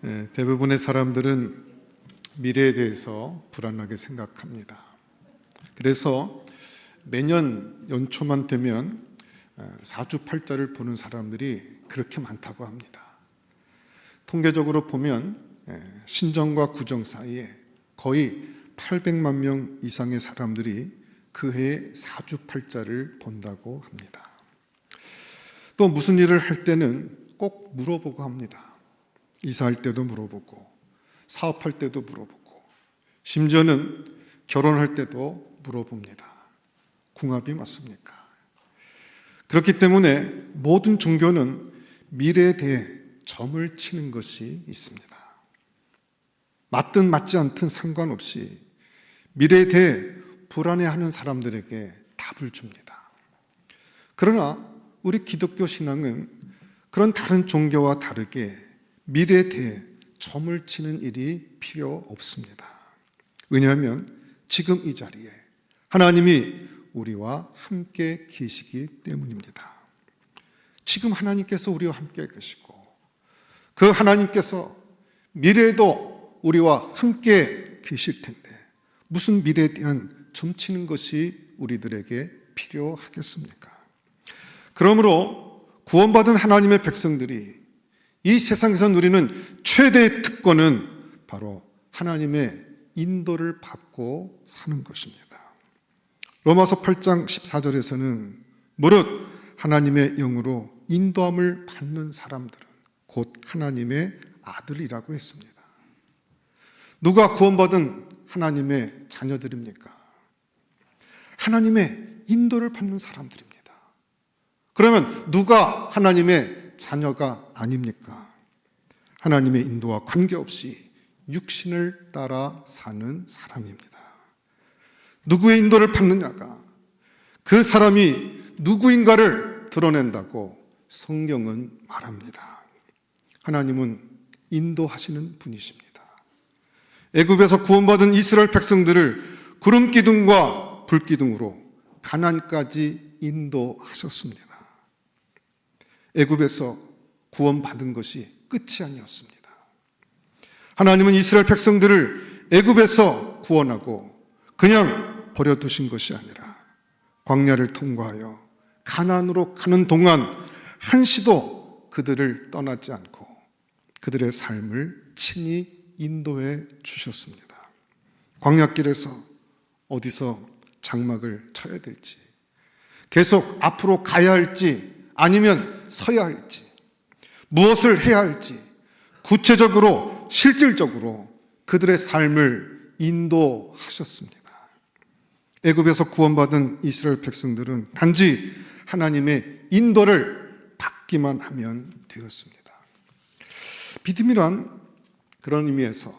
대부분의 사람들은 미래에 대해서 불안하게 생각합니다. 그래서 매년 연초만 되면 사주팔자를 보는 사람들이 그렇게 많다고 합니다. 통계적으로 보면 신정과 구정 사이에 거의 800만 명 이상의 사람들이 그 해의 사주팔자를 본다고 합니다. 또 무슨 일을 할 때는 꼭 물어보고 합니다. 이사할 때도 물어보고, 사업할 때도 물어보고, 심지어는 결혼할 때도 물어봅니다. 궁합이 맞습니까? 그렇기 때문에 모든 종교는 미래에 대해 점을 치는 것이 있습니다. 맞든 맞지 않든 상관없이 미래에 대해 불안해하는 사람들에게 답을 줍니다. 그러나 우리 기독교 신앙은 그런 다른 종교와 다르게 미래에 대해 점을 치는 일이 필요 없습니다. 왜냐하면 지금 이 자리에 하나님이 우리와 함께 계시기 때문입니다. 지금 하나님께서 우리와 함께 계시고 그 하나님께서 미래에도 우리와 함께 계실 텐데 무슨 미래에 대한 점치는 것이 우리들에게 필요하겠습니까? 그러므로 구원받은 하나님의 백성들이 이 세상에서 누리는 최대의 특권은 바로 하나님의 인도를 받고 사는 것입니다. 로마서 8장 14절에서는 무릇 하나님의 영으로 인도함을 받는 사람들은 곧 하나님의 아들이라고 했습니다. 누가 구원받은 하나님의 자녀들입니까? 하나님의 인도를 받는 사람들입니다. 그러면 누가 하나님의 자녀가 아닙니까? 하나님의 인도와 관계없이 육신을 따라 사는 사람입니다. 누구의 인도를 받느냐가 그 사람이 누구인가를 드러낸다고 성경은 말합니다. 하나님은 인도하시는 분이십니다. 애굽에서 구원받은 이스라엘 백성들을 구름 기둥과 불 기둥으로 가나안까지 인도하셨습니다. 애굽에서 구원받은 것이 끝이 아니었습니다. 하나님은 이스라엘 백성들을 애굽에서 구원하고 그냥 버려두신 것이 아니라 광야를 통과하여 가나안으로 가는 동안 한시도 그들을 떠나지 않고 그들의 삶을 친히 인도해 주셨습니다. 광야길에서 어디서 장막을 쳐야 될지, 계속 앞으로 가야 할지 아니면 서야 할지, 무엇을 해야 할지 구체적으로 실질적으로 그들의 삶을 인도하셨습니다. 애굽에서 구원받은 이스라엘 백성들은 단지 하나님의 인도를 받기만 하면 되었습니다. 믿음이란 그런 의미에서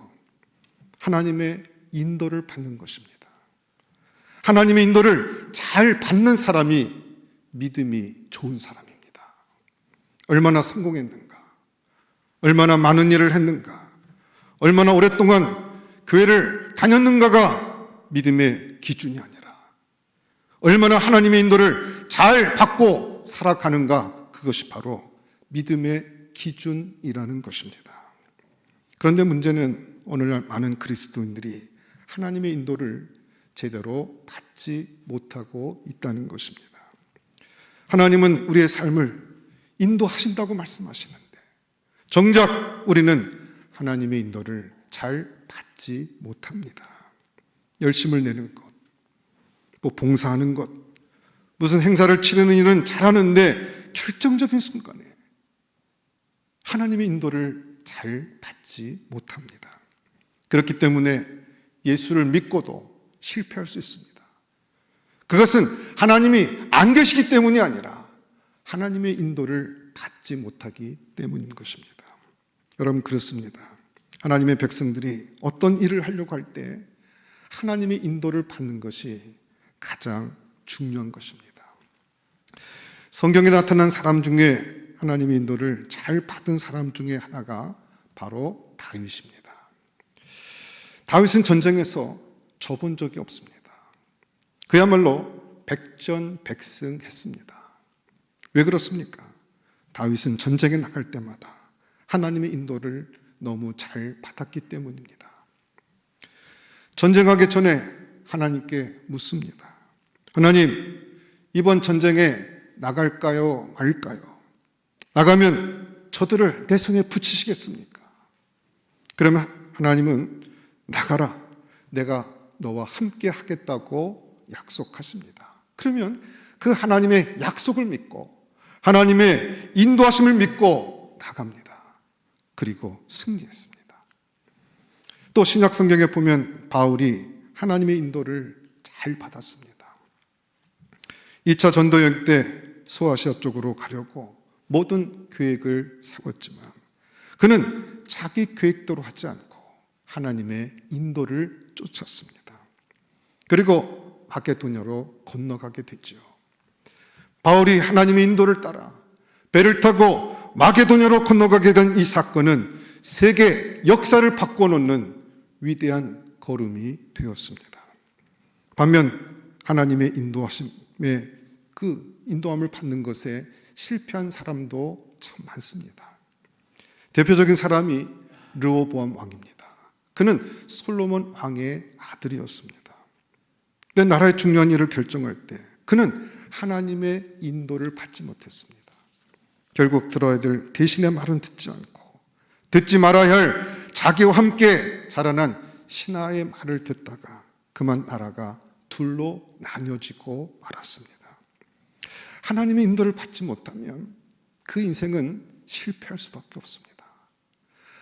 하나님의 인도를 받는 것입니다. 하나님의 인도를 잘 받는 사람이 믿음이 좋은 사람입니다. 얼마나 성공했는가, 얼마나 많은 일을 했는가, 얼마나 오랫동안 교회를 다녔는가가 믿음의 기준이 아니라 얼마나 하나님의 인도를 잘 받고 살아가는가, 그것이 바로 믿음의 기준이라는 것입니다. 그런데 문제는 오늘날 많은 그리스도인들이 하나님의 인도를 제대로 받지 못하고 있다는 것입니다. 하나님은 우리의 삶을 인도하신다고 말씀하시는데 정작 우리는 하나님의 인도를 잘 받지 못합니다. 열심을 내는 것, 또 봉사하는 것, 무슨 행사를 치르는 일은 잘하는데 결정적인 순간에 하나님의 인도를 잘 받지 못합니다. 그렇기 때문에 예수를 믿고도 실패할 수 있습니다. 그것은 하나님이 안 계시기 때문이 아니라 하나님의 인도를 받지 못하기 때문인 것입니다. 여러분, 그렇습니다. 하나님의 백성들이 어떤 일을 하려고 할 때 하나님의 인도를 받는 것이 가장 중요한 것입니다. 성경에 나타난 사람 중에 하나님의 인도를 잘 받은 사람 중에 하나가 바로 다윗입니다. 다윗은 전쟁에서 져본 적이 없습니다. 그야말로 백전백승했습니다. 왜 그렇습니까? 다윗은 전쟁에 나갈 때마다 하나님의 인도를 너무 잘 받았기 때문입니다. 전쟁하기 전에 하나님께 묻습니다. 하나님, 이번 전쟁에 나갈까요, 말까요? 나가면 저들을 내 손에 붙이시겠습니까? 그러면 하나님은 나가라, 내가 너와 함께 하겠다고 약속하십니다. 그러면 그 하나님의 약속을 믿고 하나님의 인도하심을 믿고 나갑니다. 그리고 승리했습니다. 또 신약 성경에 보면 바울이 하나님의 인도를 잘 받았습니다. 2차 전도 여행 때 소아시아 쪽으로 가려고 모든 계획을 세웠지만 그는 자기 계획대로 하지 않고 하나님의 인도를 쫓았습니다. 그리고 마게도냐로 건너가게 됐죠. 바울이 하나님의 인도를 따라 배를 타고 마게도냐로 건너가게 된 이 사건은 세계 역사를 바꿔놓는 위대한 걸음이 되었습니다. 반면 하나님의 인도하심에 그 인도함을 받는 것에 실패한 사람도 참 많습니다. 대표적인 사람이 르호보암 왕입니다. 그는 솔로몬 왕의 아들이었습니다. 근데 나라의 중요한 일을 결정할 때 그는 하나님의 인도를 받지 못했습니다. 결국 들어야 될 대신의 말은 듣지 않고 듣지 말아야 할 자기와 함께 자라난 신하의 말을 듣다가 그만 나라가 둘로 나뉘어지고 말았습니다. 하나님의 인도를 받지 못하면 그 인생은 실패할 수밖에 없습니다.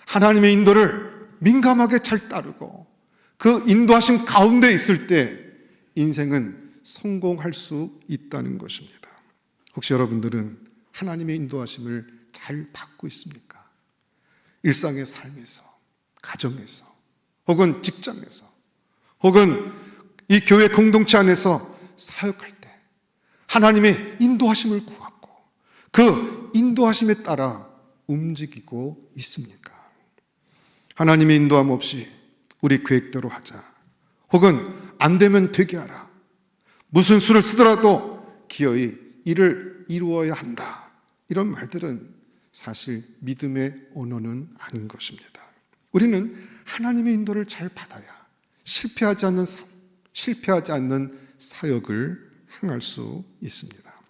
하나님의 인도를 민감하게 잘 따르고 그 인도하심 가운데 있을 때 인생은 성공할 수 있다는 것입니다. 혹시 여러분들은 하나님의 인도하심을 잘 받고 있습니까? 일상의 삶에서, 가정에서, 혹은 직장에서, 혹은 이 교회 공동체 안에서 사역할 때 하나님의 인도하심을 구하고 그 인도하심에 따라 움직이고 있습니까? 하나님의 인도함 없이 우리 계획대로 하자, 혹은 안 되면 되게 하라, 무슨 수를 쓰더라도 기어이 이를 이루어야 한다, 이런 말들은 사실 믿음의 언어는 아닌 것입니다. 우리는 하나님의 인도를 잘 받아야 실패하지 않는 사역을 행할 수 있습니다.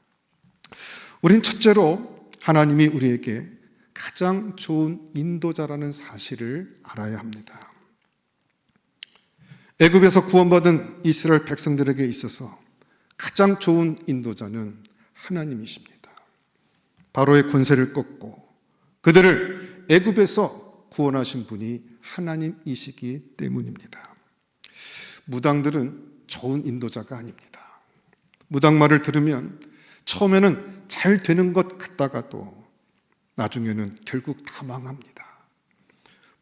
우린 첫째로 하나님이 우리에게 가장 좋은 인도자라는 사실을 알아야 합니다. 애굽에서 구원받은 이스라엘 백성들에게 있어서 가장 좋은 인도자는 하나님이십니다. 바로의 권세를 꺾고 그들을 애굽에서 구원하신 분이 하나님이시기 때문입니다. 무당들은 좋은 인도자가 아닙니다. 무당 말을 들으면 처음에는 잘 되는 것 같다가도 나중에는 결국 다 망합니다.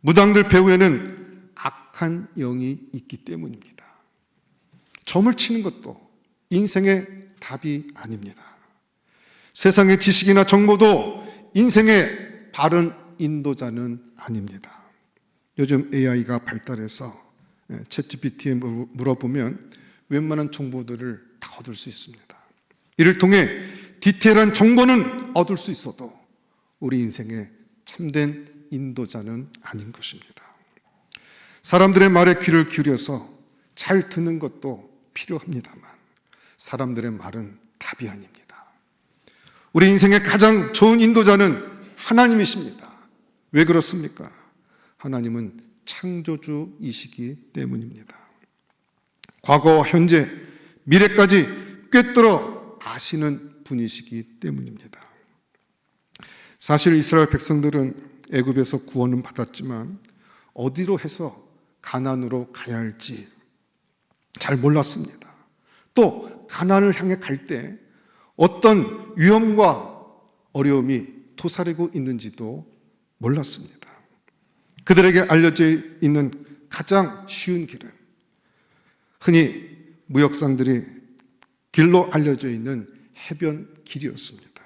무당들 배후에는 악한 영이 있기 때문입니다. 점을 치는 것도 인생의 답이 아닙니다. 세상의 지식이나 정보도 인생의 바른 인도자는 아닙니다. 요즘 AI가 발달해서 챗GPT에 물어보면 웬만한 정보들을 다 얻을 수 있습니다. 이를 통해 디테일한 정보는 얻을 수 있어도 우리 인생의 참된 인도자는 아닌 것입니다. 사람들의 말에 귀를 기울여서 잘 듣는 것도 필요합니다만 사람들의 말은 답이 아닙니다. 우리 인생의 가장 좋은 인도자는 하나님이십니다. 왜 그렇습니까? 하나님은 창조주이시기 때문입니다. 과거와 현재, 미래까지 꿰뚫어 아시는 분이시기 때문입니다. 사실 이스라엘 백성들은 애굽에서 구원은 받았지만 어디로 해서 가나안으로 가야 할지 잘 몰랐습니다. 또 가나안을 향해 갈 때 어떤 위험과 어려움이 도사리고 있는지도 몰랐습니다. 그들에게 알려져 있는 가장 쉬운 길은 흔히 무역상들이 길로 알려져 있는 해변 길이었습니다.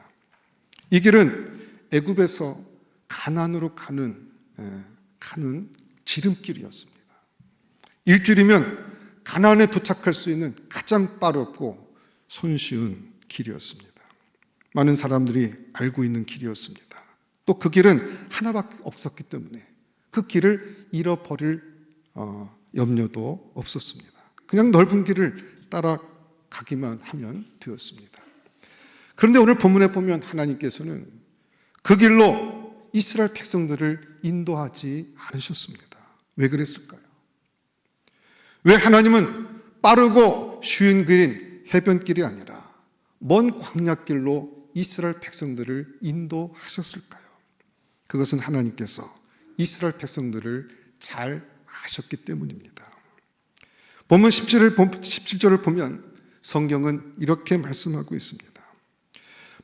이 길은 애굽에서 가나안으로 가는 지름길이었습니다. 일주일이면 가나안에 도착할 수 있는 가장 빠르고 손쉬운 길이었습니다. 많은 사람들이 알고 있는 길이었습니다. 또 그 길은 하나밖에 없었기 때문에 그 길을 잃어버릴 염려도 없었습니다. 그냥 넓은 길을 따라가기만 하면 되었습니다. 그런데 오늘 본문에 보면 하나님께서는 그 길로 이스라엘 백성들을 인도하지 않으셨습니다. 왜 그랬을까요? 왜 하나님은 빠르고 쉬운 길인 해변길이 아니라 먼 광야길로 이스라엘 백성들을 인도하셨을까요? 그것은 하나님께서 이스라엘 백성들을 잘 아셨기 때문입니다. 본문 17절을 보면 성경은 이렇게 말씀하고 있습니다.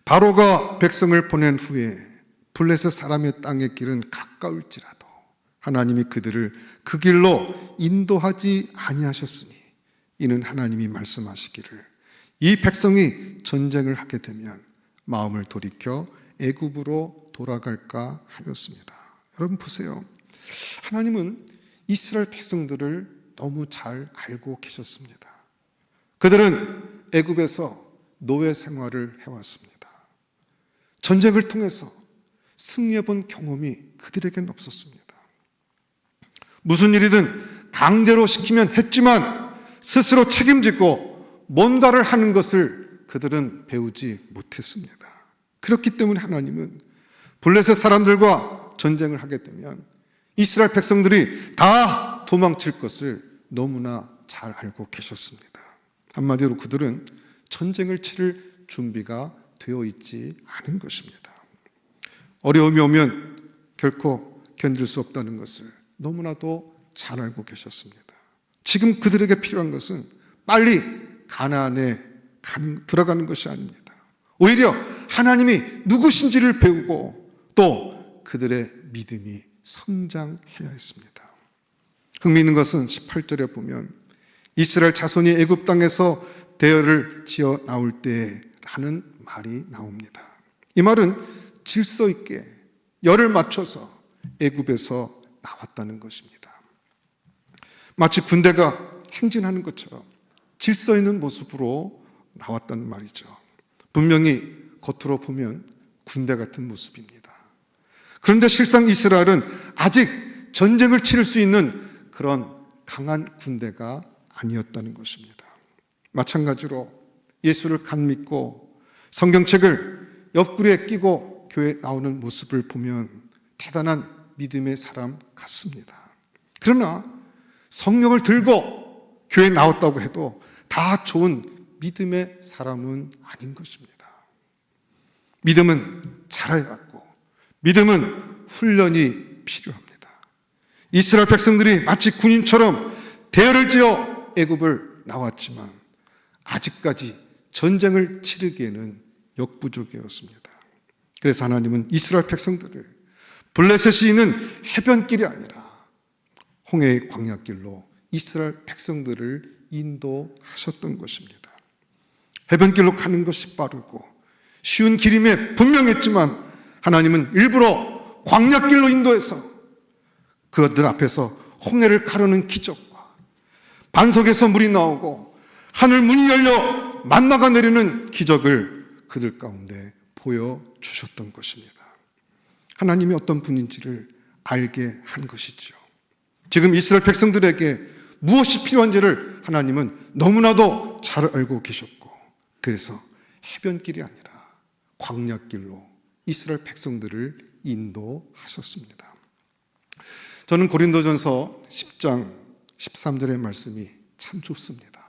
바로가 백성을 보낸 후에 블레셋 사람의 땅의 길은 가까울지라도 하나님이 그들을 그 길로 인도하지 아니하셨으니 이는 하나님이 말씀하시기를 이 백성이 전쟁을 하게 되면 마음을 돌이켜 애굽으로 돌아갈까 하였습니다. 여러분 보세요. 하나님은 이스라엘 백성들을 너무 잘 알고 계셨습니다. 그들은 애굽에서 노예 생활을 해왔습니다. 전쟁을 통해서 승리해본 경험이 그들에게는 없었습니다. 무슨 일이든 강제로 시키면 했지만 스스로 책임지고 뭔가를 하는 것을 그들은 배우지 못했습니다. 그렇기 때문에 하나님은 블레셋 사람들과 전쟁을 하게 되면 이스라엘 백성들이 다 도망칠 것을 너무나 잘 알고 계셨습니다. 한마디로 그들은 전쟁을 치를 준비가 되어 있지 않은 것입니다. 어려움이 오면 결코 견딜 수 없다는 것을 너무나도 잘 알고 계셨습니다. 지금 그들에게 필요한 것은 빨리 가나안에 들어가는 것이 아닙니다. 오히려 하나님이 누구신지를 배우고 또 그들의 믿음이 성장해야 했습니다. 흥미있는 것은 18절에 보면 이스라엘 자손이 애굽 땅에서 대열을 지어 나올 때라는 말이 나옵니다. 이 말은 질서 있게 열을 맞춰서 애굽에서 나왔다는 것입니다. 마치 군대가 행진하는 것처럼 질서 있는 모습으로 나왔다는 말이죠. 분명히 겉으로 보면 군대 같은 모습입니다. 그런데 실상 이스라엘은 아직 전쟁을 치를 수 있는 그런 강한 군대가 아니었다는 것입니다. 마찬가지로 예수를 간 믿고 성경책을 옆구리에 끼고 교회에 나오는 모습을 보면 대단한 믿음의 사람 같습니다. 그러나 성령을 들고 교회에 나왔다고 해도 다 좋은 믿음의 사람은 아닌 것입니다. 믿음은 자라야 하고 믿음은 훈련이 필요합니다. 이스라엘 백성들이 마치 군인처럼 대열을 지어 애굽을 나왔지만 아직까지 전쟁을 치르기에는 역부족이었습니다. 그래서 하나님은 이스라엘 백성들을 블레셋이 있는 해변길이 아니라 홍해의 광야길로 이스라엘 백성들을 인도하셨던 것입니다. 해변길로 가는 것이 빠르고 쉬운 길임에 분명했지만 하나님은 일부러 광야길로 인도해서 그들 앞에서 홍해를 가르는 기적과 반석에서 물이 나오고 하늘 문이 열려 만나가 내리는 기적을 그들 가운데 보여주셨던 것입니다. 하나님이 어떤 분인지를 알게 한 것이죠. 지금 이스라엘 백성들에게 무엇이 필요한지를 하나님은 너무나도 잘 알고 계셨고 그래서 해변길이 아니라 광야길로 이스라엘 백성들을 인도하셨습니다. 저는 고린도전서 10장 13절의 말씀이 참 좋습니다.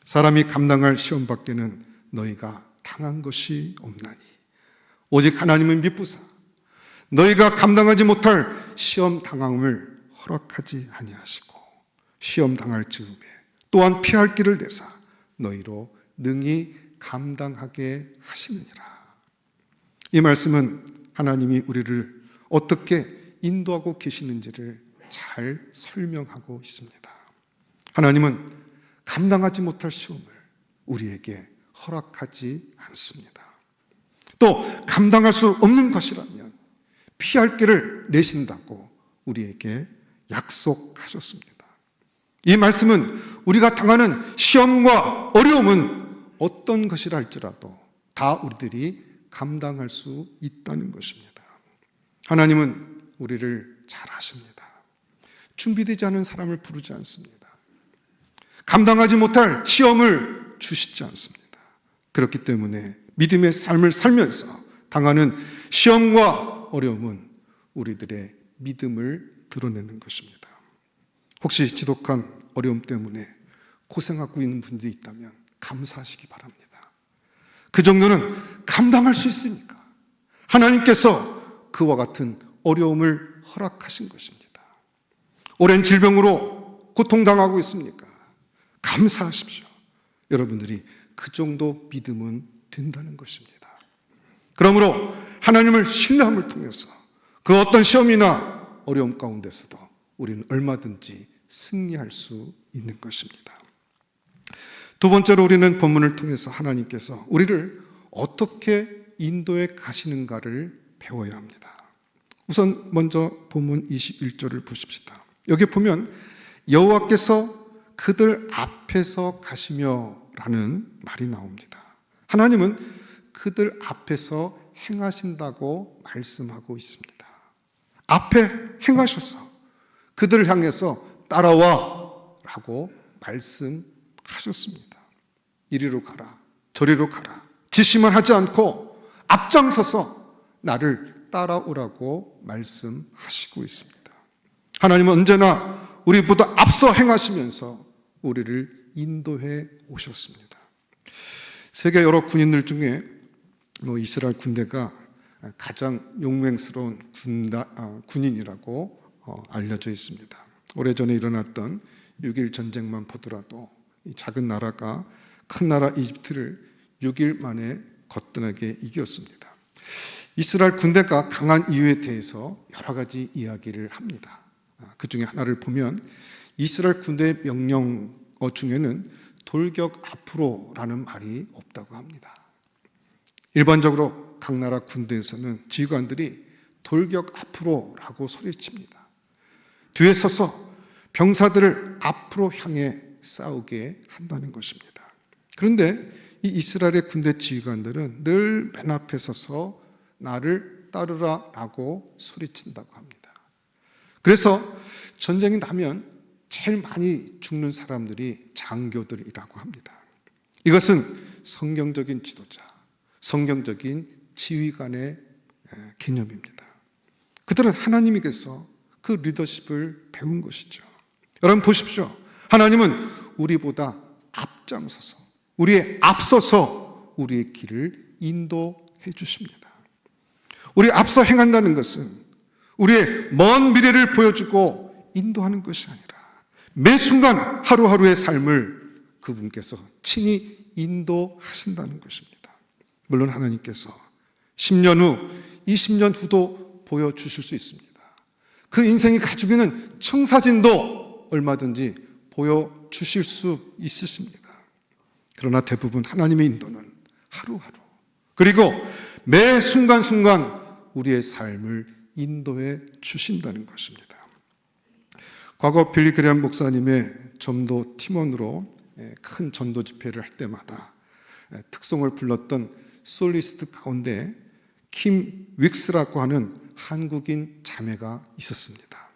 사람이 감당할 시험 밖에는 너희가 당한 것이 없나니 오직 하나님은 미쁘사 너희가 감당하지 못할 시험 당함을 허락하지 아니하시고 시험 당할 즈음에 또한 피할 길을 내사 너희로 능히 감당하게 하시느니라. 이 말씀은 하나님이 우리를 어떻게 인도하고 계시는지를 잘 설명하고 있습니다. 하나님은 감당하지 못할 시험을 우리에게 허락하지 않습니다. 또 감당할 수 없는 것이라면 피할 길을 내신다고 우리에게 약속하셨습니다. 이 말씀은 우리가 당하는 시험과 어려움은 어떤 것이라 할지라도 다 우리들이 감당할 수 있다는 것입니다. 하나님은 우리를 잘 아십니다. 준비되지 않은 사람을 부르지 않습니다. 감당하지 못할 시험을 주시지 않습니다. 그렇기 때문에 믿음의 삶을 살면서 당하는 시험과 어려움은 우리들의 믿음을 드러내는 것입니다. 혹시 지독한 어려움 때문에 고생하고 있는 분들이 있다면 감사하시기 바랍니다. 그 정도는 감당할 수 있으니까 하나님께서 그와 같은 어려움을 허락하신 것입니다. 오랜 질병으로 고통당하고 있습니까? 감사하십시오. 여러분들이 그 정도 믿음은 된다는 것입니다. 그러므로 하나님을 신뢰함을 통해서 그 어떤 시험이나 어려움 가운데서도 우리는 얼마든지 승리할 수 있는 것입니다. 두 번째로 우리는 본문을 통해서 하나님께서 우리를 어떻게 인도해 가시는가를 배워야 합니다. 우선 먼저 본문 21절을 보십시다. 여기 보면 여호와께서 그들 앞에서 가시며 라는 말이 나옵니다. 하나님은 그들 앞에서 행하신다고 말씀하고 있습니다. 앞에 행하셔서 그들을 향해서 따라와 라고 말씀하셨습니다. 이리로 가라 저리로 가라 지시만 하지 않고 앞장서서 나를 따라오라고 말씀하시고 있습니다. 하나님은 언제나 우리보다 앞서 행하시면서 우리를 인도해 오셨습니다. 세계 여러 군인들 중에 이스라엘 군대가 가장 용맹스러운 군인이라고 알려져 있습니다. 오래전에 일어났던 6.1 전쟁만 보더라도 이 작은 나라가 큰 나라 이집트를 6일 만에 거뜬하게 이겼습니다. 이스라엘 군대가 강한 이유에 대해서 여러 가지 이야기를 합니다. 그 중에 하나를 보면 이스라엘 군대의 명령어 중에는 돌격 앞으로라는 말이 없다고 합니다. 일반적으로 각 나라 군대에서는 지휘관들이 돌격 앞으로라고 소리칩니다. 뒤에 서서 병사들을 앞으로 향해 싸우게 한다는 것입니다. 그런데 이 이스라엘의 군대 지휘관들은 늘 맨 앞에 서서 나를 따르라라고 소리친다고 합니다. 그래서 전쟁이 나면 제일 많이 죽는 사람들이 장교들이라고 합니다. 이것은 성경적인 지도자, 성경적인 지휘관의 개념입니다. 그들은 하나님에게서 그 리더십을 배운 것이죠. 여러분 보십시오. 하나님은 우리보다 앞장서서 우리의 앞서서 우리의 길을 인도해 주십니다. 우리 앞서 행한다는 것은 우리의 먼 미래를 보여주고 인도하는 것이 아니라 매 순간 하루하루의 삶을 그분께서 친히 인도하신다는 것입니다. 물론 하나님께서 10년 후, 20년 후도 보여주실 수 있습니다. 그 인생이 가지고 있는 청사진도 얼마든지 보여주실 수 있으십니다. 그러나 대부분 하나님의 인도는 하루하루 그리고 매 순간순간 우리의 삶을 인도해 주신다는 것입니다. 과거 빌리 그레엄 목사님의 전도 팀원으로 큰 전도 집회를 할 때마다 특송을 불렀던 솔리스트 가운데 킴 윅스라고 하는 한국인 자매가 있었습니다.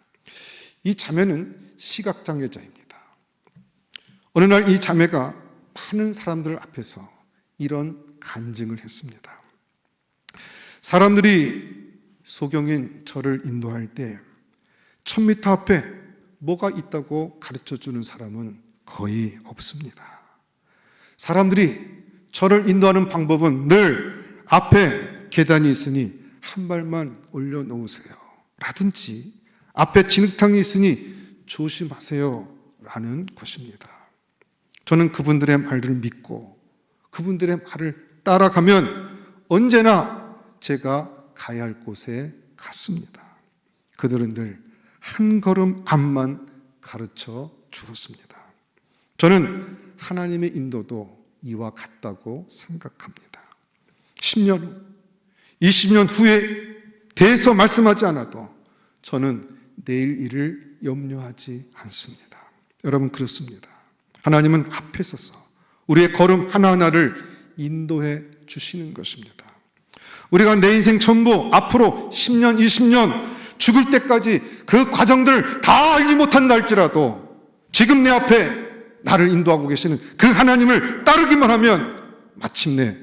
이 자매는 시각장애자입니다. 어느 날 이 자매가 많은 사람들 앞에서 이런 간증을 했습니다. 사람들이 소경인 저를 인도할 때 1000m 앞에 뭐가 있다고 가르쳐주는 사람은 거의 없습니다. 사람들이 저를 인도하는 방법은 늘 앞에 계단이 있으니 한 발만 올려놓으세요 라든지 앞에 진흙탕이 있으니 조심하세요 라는 것입니다. 저는 그분들의 말들을 믿고 그분들의 말을 따라가면 언제나 제가 가야 할 곳에 갔습니다. 그들은 늘 한 걸음 앞만 가르쳐 주었습니다. 저는 하나님의 인도도 이와 같다고 생각합니다. 10년 후, 20년 후에 대해서 말씀하지 않아도 저는 내일 일을 염려하지 않습니다. 여러분 그렇습니다. 하나님은 앞에 서서 우리의 걸음 하나하나를 인도해 주시는 것입니다. 우리가 내 인생 전부 앞으로 10년, 20년 죽을 때까지 그 과정들을 다 알지 못한다 할지라도 지금 내 앞에 나를 인도하고 계시는 그 하나님을 따르기만 하면 마침내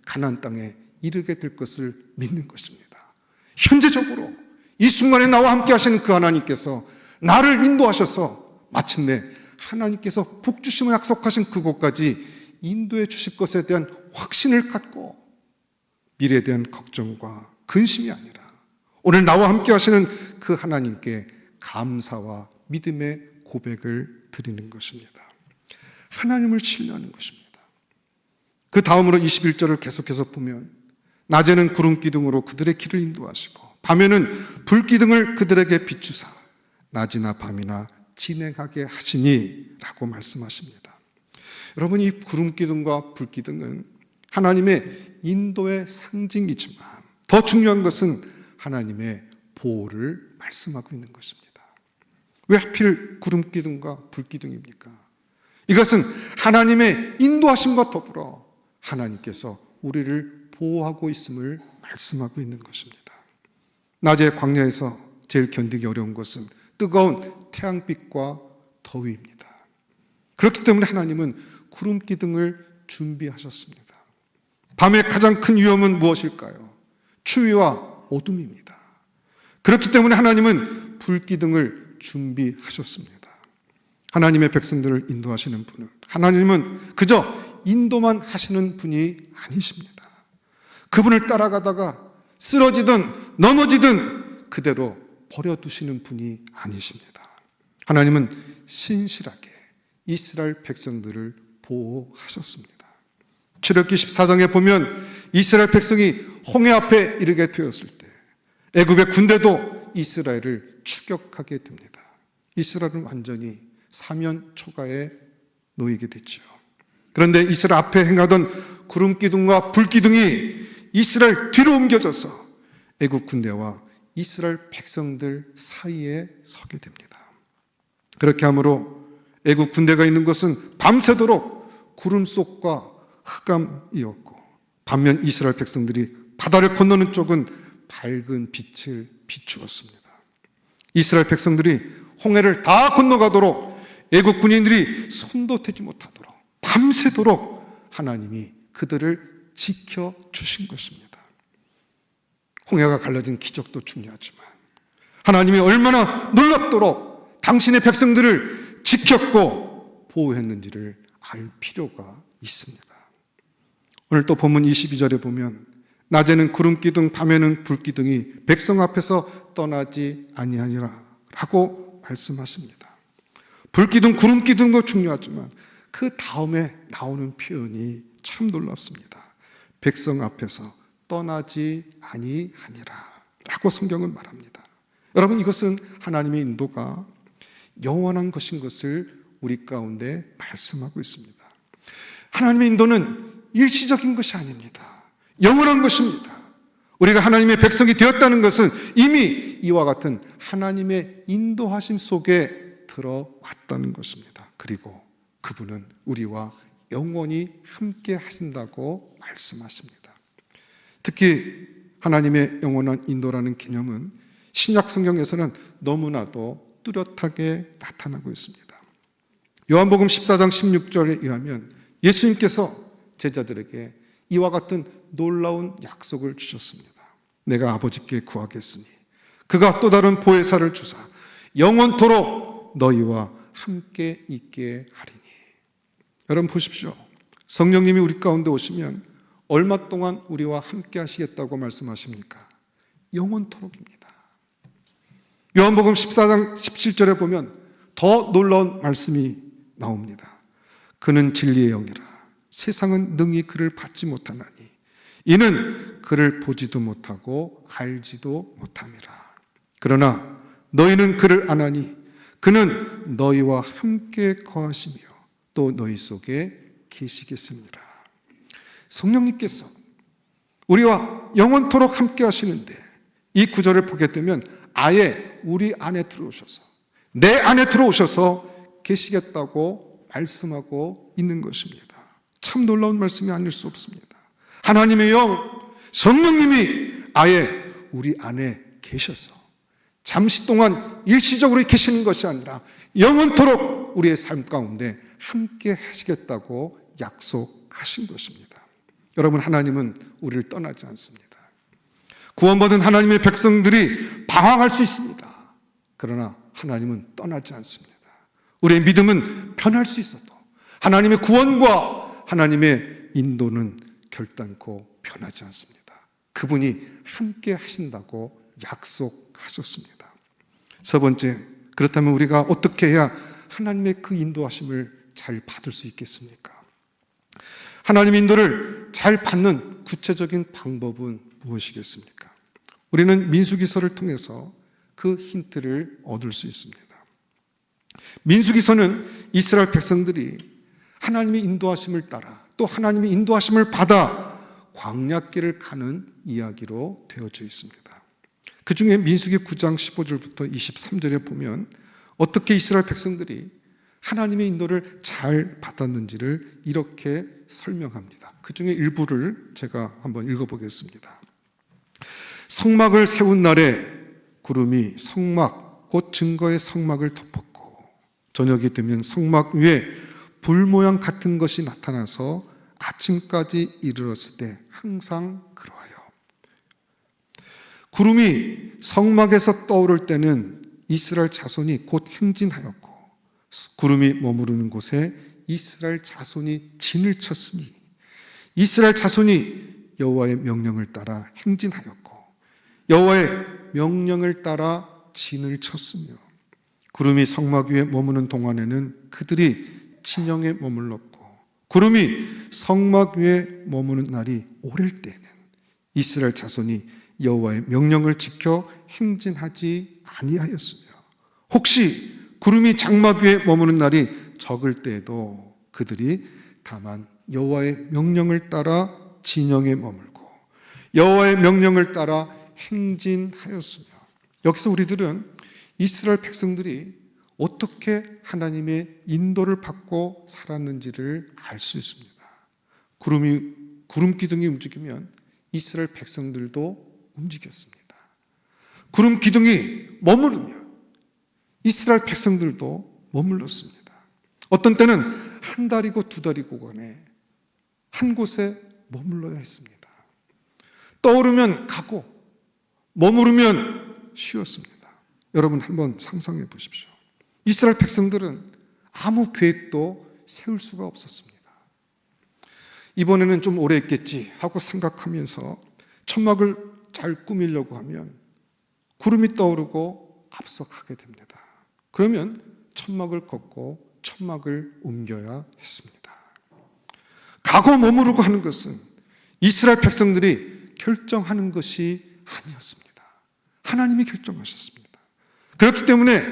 가나안 땅에 이르게 될 것을 믿는 것입니다. 현재적으로 이 순간에 나와 함께 하시는 그 하나님께서 나를 인도하셔서 마침내 하나님께서 복 주심을 약속하신 그곳까지 인도해 주실 것에 대한 확신을 갖고 미래에 대한 걱정과 근심이 아니라 오늘 나와 함께 하시는 그 하나님께 감사와 믿음의 고백을 드리는 것입니다. 하나님을 신뢰하는 것입니다. 그 다음으로 21절을 계속해서 보면 낮에는 구름 기둥으로 그들의 길을 인도하시고 밤에는 불 기둥을 그들에게 비추사 낮이나 밤이나 진행하게 하시니 라고 말씀하십니다. 여러분, 이 구름 기둥과 불 기둥은 하나님의 인도의 상징이지만 더 중요한 것은 하나님의 보호를 말씀하고 있는 것입니다. 왜 하필 구름 기둥과 불 기둥입니까? 이것은 하나님의 인도하심과 더불어 하나님께서 우리를 보호하고 있음을 말씀하고 있는 것입니다. 낮에 광야에서 제일 견디기 어려운 것은 뜨거운 태양빛과 더위입니다. 그렇기 때문에 하나님은 구름 기둥을 준비하셨습니다. 밤의 가장 큰 위험은 무엇일까요? 추위와 어둠입니다. 그렇기 때문에 하나님은 불 기둥을 준비하셨습니다. 하나님의 백성들을 인도하시는 분은 하나님은 그저 인도만 하시는 분이 아니십니다. 그분을 따라가다가 쓰러지든 넘어지든 그대로 버려두시는 분이 아니십니다. 하나님은 신실하게 이스라엘 백성들을 보호하셨습니다. 출애굽기 14장에 보면 이스라엘 백성이 홍해 앞에 이르게 되었을 때 애굽의 군대도 이스라엘을 추격하게 됩니다. 이스라엘은 완전히 사면 초가에 놓이게 됐죠. 그런데 이스라엘 앞에 행하던 구름 기둥과 불 기둥이 이스라엘 뒤로 옮겨져서 애굽 군대와 이스라엘 백성들 사이에 서게 됩니다. 그렇게 함으로 애굽 군대가 있는 곳은 밤새도록 구름 속과 흑암이었고 반면 이스라엘 백성들이 바다를 건너는 쪽은 밝은 빛을 비추었습니다. 이스라엘 백성들이 홍해를 다 건너가도록 애국 군인들이 손도 대지 못하도록 밤새도록 하나님이 그들을 지켜주신 것입니다. 홍해가 갈라진 기적도 중요하지만 하나님이 얼마나 놀랍도록 당신의 백성들을 지켰고 보호했는지를 알 필요가 있습니다. 오늘 또 본문 22절에 보면 낮에는 구름 기둥 밤에는 불 기둥이 백성 앞에서 떠나지 아니하니라 라고 말씀하십니다. 불 기둥 구름 기둥도 중요하지만 그 다음에 나오는 표현이 참 놀랍습니다. 백성 앞에서 떠나지 아니하니라 라고 성경은 말합니다. 여러분, 이것은 하나님의 인도가 영원한 것인 것을 우리 가운데 말씀하고 있습니다. 하나님의 인도는 일시적인 것이 아닙니다. 영원한 것입니다. 우리가 하나님의 백성이 되었다는 것은 이미 이와 같은 하나님의 인도하심 속에 들어왔다는 것입니다. 그리고 그분은 우리와 영원히 함께 하신다고 말씀하십니다. 특히 하나님의 영원한 인도라는 개념은 신약 성경에서는 너무나도 뚜렷하게 나타나고 있습니다. 요한복음 14장 16절에 의하면 예수님께서 제자들에게 이와 같은 놀라운 약속을 주셨습니다. 내가 아버지께 구하겠으니 그가 또 다른 보혜사를 주사 영원토록 너희와 함께 있게 하리니. 여러분 보십시오. 성령님이 우리 가운데 오시면 얼마 동안 우리와 함께 하시겠다고 말씀하십니까? 영원토록입니다. 요한복음 14장 17절에 보면 더 놀라운 말씀이 나옵니다. 그는 진리의 영이라 세상은 능히 그를 받지 못하나니 이는 그를 보지도 못하고 알지도 못함이라. 그러나 너희는 그를 아나니 그는 너희와 함께 거하시며 또 너희 속에 계시겠습니다. 성령님께서 우리와 영원토록 함께 하시는데 이 구절을 보게 되면 아예 우리 안에 들어오셔서 내 안에 들어오셔서 계시겠다고 말씀하고 있는 것입니다. 참 놀라운 말씀이 아닐 수 없습니다. 하나님의 영, 성령님이 아예 우리 안에 계셔서 잠시 동안 일시적으로 계시는 것이 아니라 영원토록 우리의 삶 가운데 함께 하시겠다고 약속하신 것입니다. 여러분, 하나님은 우리를 떠나지 않습니다. 구원받은 하나님의 백성들이 방황할 수 있습니다. 그러나 하나님은 떠나지 않습니다. 우리의 믿음은 변할 수 있어도 하나님의 구원과 하나님의 인도는 결단코 변하지 않습니다. 그분이 함께 하신다고 약속하셨습니다. 세 번째, 그렇다면 우리가 어떻게 해야 하나님의 그 인도하심을 잘 받을 수 있겠습니까? 하나님의 인도를 잘 받는 구체적인 방법은 무엇이겠습니까? 우리는 민수기서를 통해서 그 힌트를 얻을 수 있습니다. 민수기서는 이스라엘 백성들이 하나님의 인도하심을 따라 또 하나님의 인도하심을 받아 광야길을 가는 이야기로 되어져 있습니다. 그 중에 민수기 9장 15절부터 23절에 보면 어떻게 이스라엘 백성들이 하나님의 인도를 잘 받았는지를 이렇게 설명합니다. 그 중에 일부를 제가 한번 읽어보겠습니다. 성막을 세운 날에 구름이 성막, 곧 증거의 성막을 덮었고 저녁이 되면 성막 위에 불 모양 같은 것이 나타나서 아침까지 이르렀을 때 항상 그러하여 구름이 성막에서 떠오를 때는 이스라엘 자손이 곧 행진하였고 구름이 머무르는 곳에 이스라엘 자손이 진을 쳤으니 이스라엘 자손이 여호와의 명령을 따라 행진하였고 여호와의 명령을 따라 진을 쳤으며 구름이 성막 위에 머무는 동안에는 그들이 진영에 머물렀고 구름이 성막 위에 머무는 날이 오를 때는 이스라엘 자손이 여호와의 명령을 지켜 행진하지 아니하였으며 혹시 구름이 장막 위에 머무는 날이 적을 때에도 그들이 다만 여호와의 명령을 따라 진영에 머물고 여호와의 명령을 따라 행진하였으며 여기서 우리들은 이스라엘 백성들이 어떻게 하나님의 인도를 받고 살았는지를 알 수 있습니다. 구름 기둥이 움직이면 이스라엘 백성들도 움직였습니다. 구름 기둥이 머무르면 이스라엘 백성들도 머물렀습니다. 어떤 때는 한 달이고 두 달이고 간에 한 곳에 머물러야 했습니다. 떠오르면 가고 머무르면 쉬었습니다. 여러분 한번 상상해 보십시오. 이스라엘 백성들은 아무 계획도 세울 수가 없었습니다. 이번에는 좀 오래 있겠지 하고 생각하면서 천막을 잘 꾸미려고 하면 구름이 떠오르고 앞서가게 됩니다. 그러면 천막을 걷고 천막을 옮겨야 했습니다. 가고 머무르고 하는 것은 이스라엘 백성들이 결정하는 것이 아니었습니다. 하나님이 결정하셨습니다. 그렇기 때문에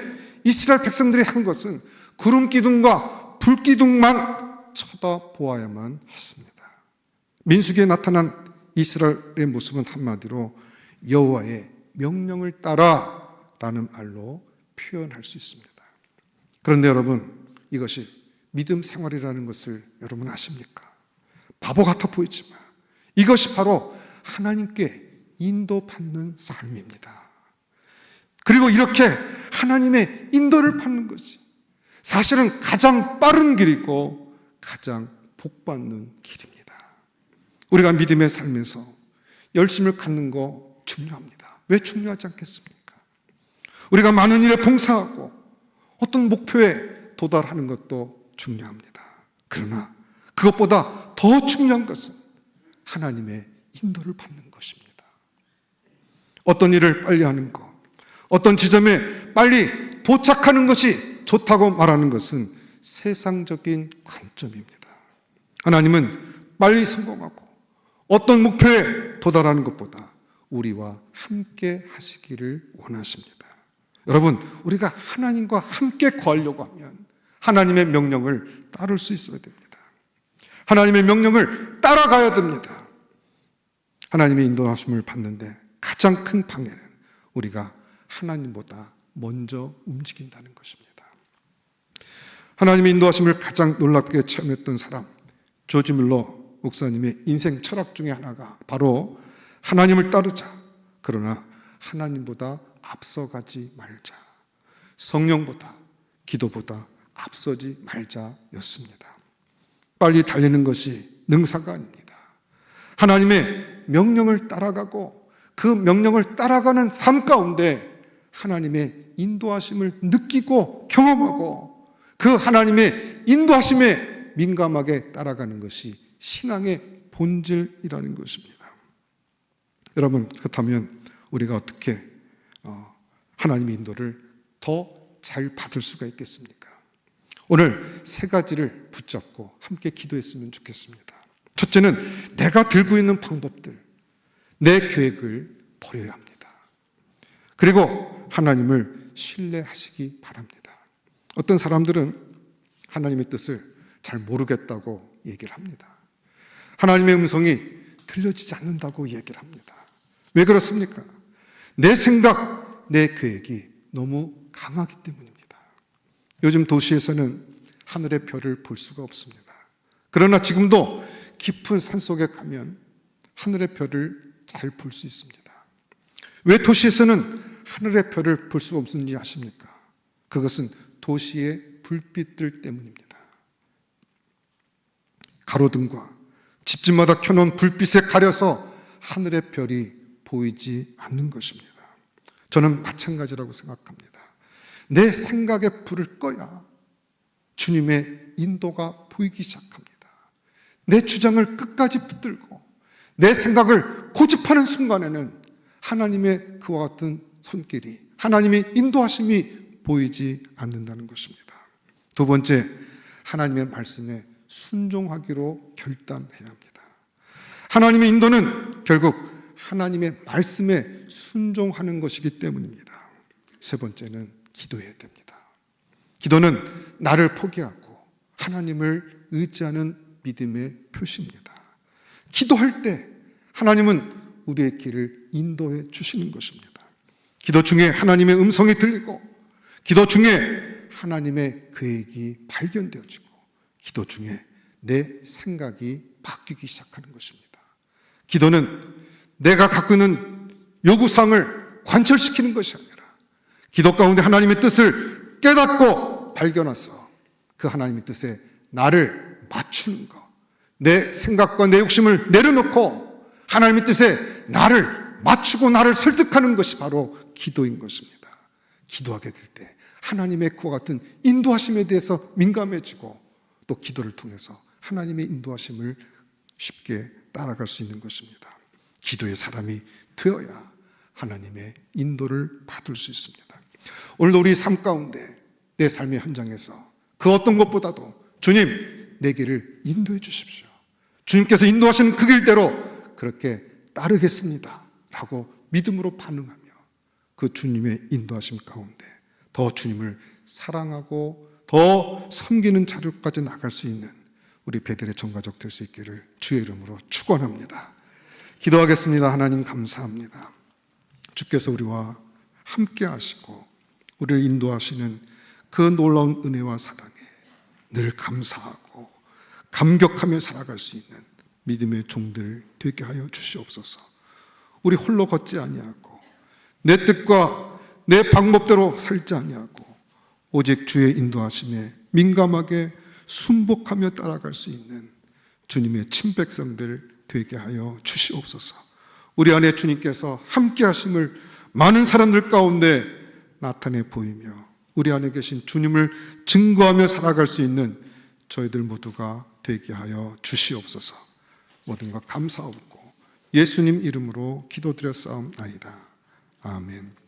이스라엘 백성들이 한 것은 구름 기둥과 불 기둥만 쳐다보아야만 했습니다. 민수기에 나타난 이스라엘의 모습은 한마디로 여호와의 명령을 따라라는 말로 표현할 수 있습니다. 그런데 여러분, 이것이 믿음 생활이라는 것을 여러분 아십니까? 바보 같아 보이지만 이것이 바로 하나님께 인도받는 삶입니다. 그리고 이렇게 하나님의 인도를 받는 것이 사실은 가장 빠른 길이고 가장 복받는 길입니다. 우리가 믿음의 삶에서 열심을 갖는 거 중요합니다. 왜 중요하지 않겠습니까? 우리가 많은 일에 봉사하고 어떤 목표에 도달하는 것도 중요합니다. 그러나 그것보다 더 중요한 것은 하나님의 인도를 받는 것입니다. 어떤 일을 빨리 하는 것, 어떤 지점에 빨리 도착하는 것이 좋다고 말하는 것은 세상적인 관점입니다. 하나님은 빨리 성공하고 어떤 목표에 도달하는 것보다 우리와 함께 하시기를 원하십니다. 여러분, 우리가 하나님과 함께 거하려고 하면 하나님의 명령을 따를 수 있어야 됩니다. 하나님의 명령을 따라가야 됩니다. 하나님의 인도하심을 받는데 가장 큰 방해는 우리가 하나님보다 먼저 움직인다는 것입니다. 하나님의 인도하심을 가장 놀랍게 체험했던 사람, 조지 뮬러 목사님의 인생 철학 중에 하나가 바로 하나님을 따르자, 그러나 하나님보다 앞서가지 말자. 성령보다, 기도보다 앞서지 말자였습니다. 빨리 달리는 것이 능사가 아닙니다. 하나님의 명령을 따라가고 그 명령을 따라가는 삶 가운데 하나님의 인도하심을 느끼고 경험하고 그 하나님의 인도하심에 민감하게 따라가는 것이 신앙의 본질이라는 것입니다. 여러분, 그렇다면 우리가 어떻게 하나님의 인도를 더 잘 받을 수가 있겠습니까? 오늘 세 가지를 붙잡고 함께 기도했으면 좋겠습니다. 첫째는 내가 들고 있는 방법들, 내 계획을 버려야 합니다. 그리고 하나님을 신뢰하시기 바랍니다. 어떤 사람들은 하나님의 뜻을 잘 모르겠다고 얘기를 합니다. 하나님의 음성이 들려지지 않는다고 얘기를 합니다. 왜 그렇습니까? 내 생각, 내 계획이 너무 강하기 때문입니다. 요즘 도시에서는 하늘의 별을 볼 수가 없습니다. 그러나 지금도 깊은 산속에 가면 하늘의 별을 잘 볼 수 있습니다. 왜 도시에서는 하늘의 별을 볼 수 없는지 아십니까? 그것은 도시의 불빛들 때문입니다. 가로등과 집집마다 켜놓은 불빛에 가려서 하늘의 별이 보이지 않는 것입니다. 저는 마찬가지라고 생각합니다. 내 생각의 불을 꺼야 주님의 인도가 보이기 시작합니다. 내 주장을 끝까지 붙들고 내 생각을 고집하는 순간에는 하나님의 그와 같은 손길이, 하나님의 인도하심이 보이지 않는다는 것입니다. 두 번째, 하나님의 말씀에 순종하기로 결단해야 합니다. 하나님의 인도는 결국 하나님의 말씀에 순종하는 것이기 때문입니다. 세 번째는 기도해야 됩니다. 기도는 나를 포기하고 하나님을 의지하는 믿음의 표시입니다. 기도할 때 하나님은 우리의 길을 인도해 주시는 것입니다. 기도 중에 하나님의 음성이 들리고, 기도 중에 하나님의 계획이 발견되어지고, 기도 중에 내 생각이 바뀌기 시작하는 것입니다. 기도는 내가 갖고 있는 요구사항을 관철시키는 것이 아니라 기도 가운데 하나님의 뜻을 깨닫고 발견해서 그 하나님의 뜻에 나를 맞추는 것, 내 생각과 내 욕심을 내려놓고 하나님의 뜻에 나를 맞추고 나를 설득하는 것이 바로 기도인 것입니다. 기도하게 될 때 하나님의 그와 같은 인도하심에 대해서 민감해지고 또 기도를 통해서 하나님의 인도하심을 쉽게 따라갈 수 있는 것입니다. 기도의 사람이 되어야 하나님의 인도를 받을 수 있습니다. 오늘도 우리 삶 가운데 내 삶의 현장에서 그 어떤 것보다도 주님, 내 길을 인도해 주십시오. 주님께서 인도하시는 그 길대로 그렇게 따르겠습니다 라고 믿음으로 반응하며 그 주님의 인도하심 가운데 더 주님을 사랑하고 더 섬기는 자료까지 나갈 수 있는 우리 베델의 전가족 될 수 있기를 주의 이름으로 축원합니다. 기도하겠습니다. 하나님 감사합니다. 주께서 우리와 함께 하시고 우리를 인도하시는 그 놀라운 은혜와 사랑에 늘 감사하고 감격하며 살아갈 수 있는 믿음의 종들 되게 하여 주시옵소서. 우리 홀로 걷지 아니하고 내 뜻과 내 방법대로 살지 아니하고 오직 주의 인도하심에 민감하게 순복하며 따라갈 수 있는 주님의 친백성들 되게 하여 주시옵소서. 우리 안에 주님께서 함께 하심을 많은 사람들 가운데 나타내 보이며 우리 안에 계신 주님을 증거하며 살아갈 수 있는 저희들 모두가 되게 하여 주시옵소서. 모든 것 감사하고 예수님 이름으로 기도드렸사옵나이다. 아멘.